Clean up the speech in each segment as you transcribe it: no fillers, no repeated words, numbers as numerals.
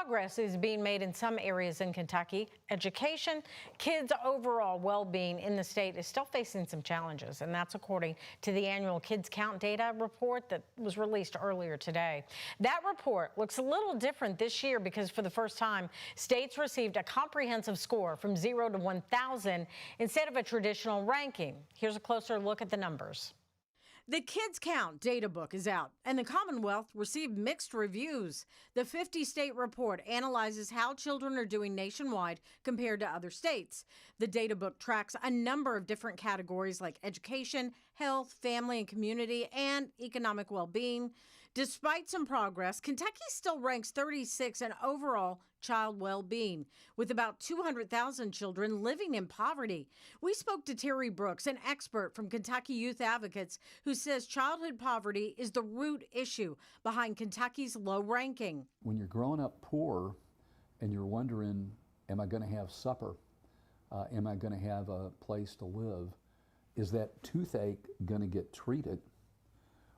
Progress is being made in some areas in Kentucky. Education, kids' overall well-being in the state is still facing some challenges, and that's according to the annual Kids Count data report that was released earlier today. That report looks a little different this year because for the first time, states received a comprehensive score from 0 to 1,000 instead of a traditional ranking. Here's a closer look at the numbers. The Kids Count data book is out, and the Commonwealth received mixed reviews. The 50-state report analyzes how children are doing nationwide compared to other states. The data book tracks a number of different categories like education, health, family and community, and economic well-being. Despite some progress, Kentucky still ranks 36 in overall child well-being, with about 200,000 children living in poverty. We spoke to Terry Brooks, an expert from Kentucky Youth Advocates, who says childhood poverty is the root issue behind Kentucky's low ranking. When you're growing up poor and you're wondering, am I going to have supper? Am I going to have a place to live? Is that toothache going to get treated?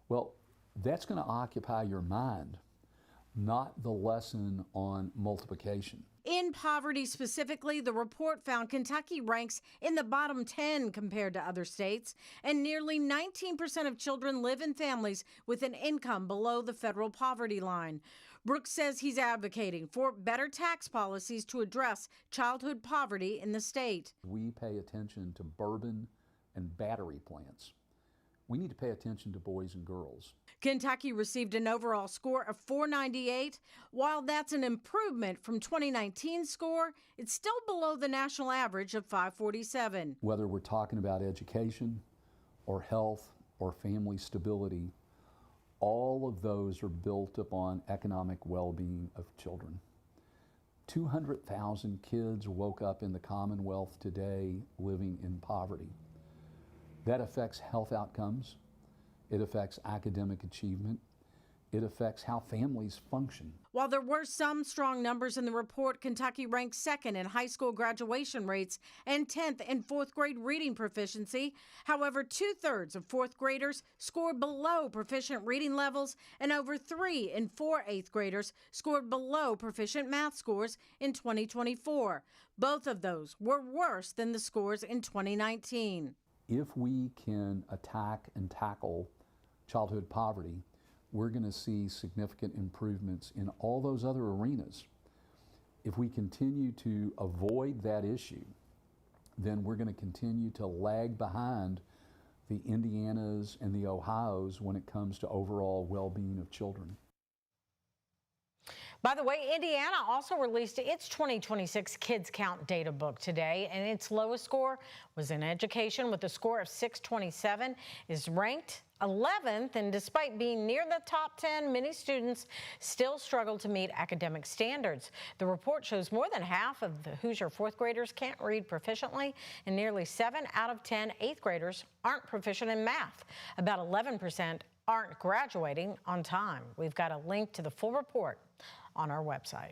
Well, that's going to occupy your mind, not the lesson on multiplication. In poverty specifically, the report found Kentucky ranks in the bottom 10 compared to other states, and nearly 19% of children live in families with an income below the federal poverty line. Brooks says he's advocating for better tax policies to address childhood poverty in the state. We pay attention to bourbon and battery plants. We need to pay attention to boys and girls. Kentucky received an overall score of 498. While that's an improvement from 2019's score, it's still below the national average of 547. Whether we're talking about education or health or family stability, all of those are built upon economic well-being of children. 200,000 kids woke up in the Commonwealth today living in poverty. That affects health outcomes, it affects academic achievement, it affects how families function. While there were some strong numbers in the report, Kentucky ranked second in high school graduation rates and 10th in fourth grade reading proficiency. However, 2/3 of fourth graders scored below proficient reading levels, and over 3 in 4 eighth graders scored below proficient math scores in 2024. Both of those were worse than the scores in 2019. If we can attack and tackle childhood poverty, we're going to see significant improvements in all those other arenas. If we continue to avoid that issue, then we're going to continue to lag behind the Indianas and the Ohios when it comes to overall well-being of children. By the way, Indiana also released its 2026 Kids Count data book today, and its lowest score was in education with a score of 627, is ranked 11th, and despite being near the top 10, many students still struggle to meet academic standards. The report shows more than half of the Hoosier fourth graders can't read proficiently, and nearly 7 out of 10 eighth graders aren't proficient in math. About 11% aren't graduating on time. We've got a link to the full report on our website.